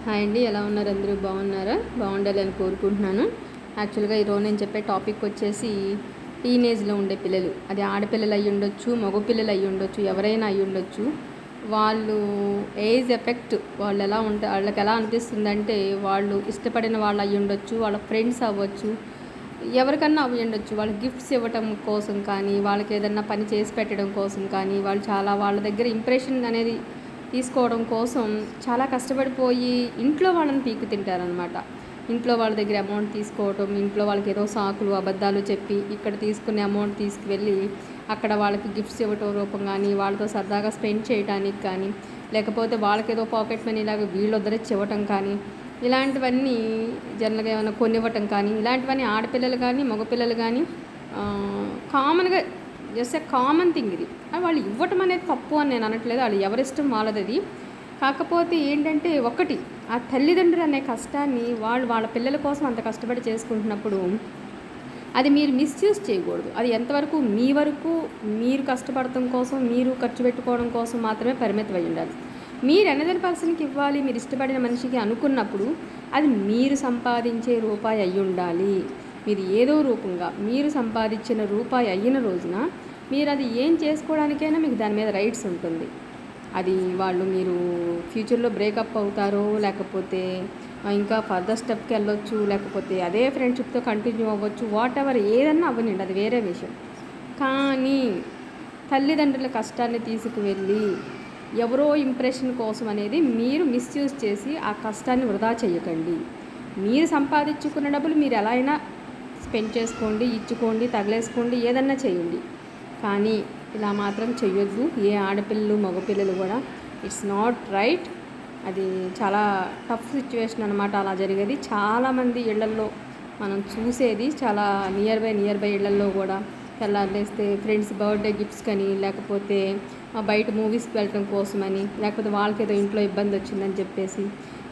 Hi అండి, ఎలా ఉన్నారు? అందరూ బాగున్నారా? బాగుండాలి అని కోరుకుంటున్నాను. యాక్చువల్గా ఈరోజు నేను చెప్పే టాపిక్ వచ్చేసి టీనేజ్లో ఉండే పిల్లలు. అది ఆడపిల్లలు అయ్యి ఉండొచ్చు, మగపిల్లలు అయ్యి ఉండొచ్చు, ఎవరైనా అయ్యి ఉండొచ్చు. వాళ్ళు ఏజ్ ఎఫెక్ట్ వాళ్ళు ఎలా ఉంటే వాళ్ళకి ఎలా అనిపిస్తుందంటే, వాళ్ళు ఇష్టపడిన వాళ్ళు అయ్యి ఉండొచ్చు, వాళ్ళ ఫ్రెండ్స్ అవ్వచ్చు, ఎవరికన్నా అవి ఉండొచ్చు. వాళ్ళకి గిఫ్ట్స్ ఇవ్వటం కోసం కానీ, వాళ్ళకి ఏదన్నా పని చేసి పెట్టడం కోసం కానీ, వాళ్ళు చాలా వాళ్ళ దగ్గర ఇంప్రెషన్ అనేది తీసుకోవడం కోసం చాలా కష్టపడిపోయి ఇంట్లో వాళ్ళని పీకు తింటారనమాట. ఇంట్లో వాళ్ళ దగ్గర అమౌంట్ తీసుకోవటం, ఇంట్లో వాళ్ళకి ఏదో సాకులు అబద్ధాలు చెప్పి ఇక్కడ తీసుకునే అమౌంట్ తీసుకువెళ్ళి అక్కడ వాళ్ళకి గిఫ్ట్స్ ఇవ్వటం రూపం కానీ, వాళ్ళతో సరదాగా స్పెండ్ చేయడానికి కానీ, లేకపోతే వాళ్ళకి ఏదో పాకెట్ మనీ లాగా వీళ్ళు వద్దరిచ్చి ఇవ్వటం కానీ, ఇలాంటివన్నీ జనరల్గా ఏమైనా కొనివ్వటం కానీ, ఇలాంటివన్నీ ఆడపిల్లలు కానీ మగపిల్లలు కానీ కామన్గా జస్ట్ కామన్ థింగ్ ఇది. వాళ్ళు ఇవ్వటం అనేది తప్పు అని నేను అనట్లేదు, వాళ్ళు ఎవరిష్టం వాళ్ళది. కాకపోతే ఏంటంటే ఒకటి, ఆ తల్లిదండ్రులు అనే కష్టాన్ని వాళ్ళు వాళ్ళ పిల్లల కోసం అంత కష్టపడి చేసుకుంటున్నప్పుడు అది మీరు మిస్యూజ్ చేయకూడదు. అది ఎంతవరకు మీ వరకు మీరు కష్టపడటం కోసం, మీరు ఖర్చు పెట్టుకోవడం కోసం మాత్రమే పరిమితం అయి ఉండాలి. మీరు అనదర్ పర్సన్కి ఇవ్వాలి, మీరు ఇష్టపడిన మనిషికి అనుకున్నప్పుడు అది మీరు సంపాదించే రూపాయి అయి ఉండాలి. మీరు ఏదో రూపంగా మీరు సంపాదించిన రూపాయి అయిన రోజున మీరు అది ఏం చేసుకోవడానికైనా మీకు దాని మీద రైట్స్ ఉంటుంది. అది వాళ్ళు మీరు ఫ్యూచర్లో బ్రేకప్ అవుతారో, లేకపోతే ఇంకా ఫర్దర్ స్టెప్కి వెళ్ళొచ్చు, లేకపోతే అదే ఫ్రెండ్షిప్తో కంటిన్యూ అవ్వచ్చు, వాట్ ఎవర్ ఏదన్నా అవ్వనండి, అది వేరే విషయం. కానీ తల్లిదండ్రుల కష్టాన్ని తీసుకువెళ్ళి ఎవరో ఇంప్రెషన్ కోసం అనేది మీరు మిస్యూజ్ చేసి ఆ కష్టాన్ని వృధా చేయకండి. మీరు సంపాదించుకున్న డబ్బులు మీరు ఎలా అయినా స్పెండ్ చేసుకోండి, ఇచ్చుకోండి, తగలేసుకోండి, ఏదన్నా చేయండి. కానీ ఇలా మాత్రం చెయ్యొద్దు. ఏ ఆడపిల్లలు మగపిల్లలు కూడా ఇట్స్ నాట్ రైట్. అది చాలా టఫ్ సిచ్యువేషన్ అనమాట. అలా జరిగేది చాలామంది ఇళ్లల్లో మనం చూసేది. చాలా నియర్ బై ఇళ్లల్లో కూడా తెల్లారులేస్తే ఫ్రెండ్స్ బర్త్డే గిఫ్ట్స్ కానీ, లేకపోతే బయట మూవీస్కి వెళ్ళటం కోసమని, లేకపోతే వాళ్ళకి ఏదో ఇంట్లో ఇబ్బంది వచ్చిందని చెప్పేసి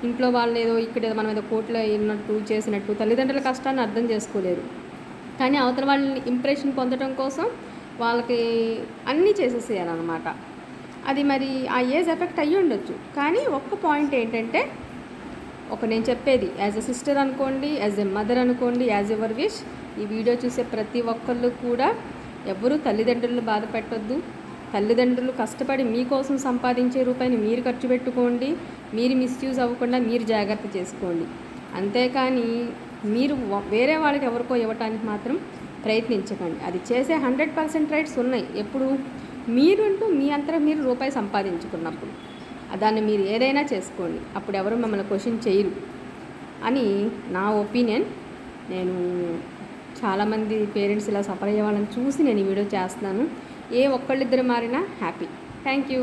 ఇంట్లో వాళ్ళు ఏదో ఇక్కడ మనం ఏదో కోర్టులో అయినట్టు చేసినట్టు తల్లిదండ్రుల కష్టాన్ని అర్థం చేసుకోలేరు. కానీ అవతల వాళ్ళని ఇంప్రెషన్ పొందడం కోసం వాళ్ళకి అన్నీ చేసేసేయాలన్నమాట. అది మరి ఆ ఏజ్ ఎఫెక్ట్ అయ్యి ఉండొచ్చు. కానీ ఒక్క పాయింట్ ఏంటంటే, నేను చెప్పేది యాజ్ ఎ సిస్టర్ అనుకోండి, యాజ్ ఎ మదర్ అనుకోండి, యాజ్ ఎవర్ విష్, ఈ వీడియో చూసే ప్రతి ఒక్కళ్ళు కూడా ఎవరు తల్లిదండ్రులను బాధ పెట్టొద్దు. తల్లిదండ్రులు కష్టపడి మీకోసం సంపాదించే రూపాయిని మీరు ఖర్చు పెట్టుకోండి. మీరు మిస్యూజ్ అవ్వకుండా మీరు జాగ్రత్త చేసుకోండి. అంతేకాని మీరు వేరే వాళ్ళకి ఎవరికో ఇవ్వటానికి మాత్రం ప్రయత్నించకండి. అది చేసే 100% రైట్స్ ఉన్నాయి. ఎప్పుడు మీరుంటూ మీ అంతటా మీరు రూపాయి సంపాదించుకున్నప్పుడు దాన్ని మీరు ఏదైనా చేసుకోండి. అప్పుడు ఎవరు మిమ్మల్ని క్వశ్చన్ చేయరు అని నా ఒపీనియన్. నేను చాలామంది పేరెంట్స్ ఇలా సఫర్ అయ్యే వాళ్ళని చూసి నేను ఈ వీడియో చేస్తున్నాను. ఏ ఒక్కళ్ళిద్దరు మారినా హ్యాపీ. Thank you.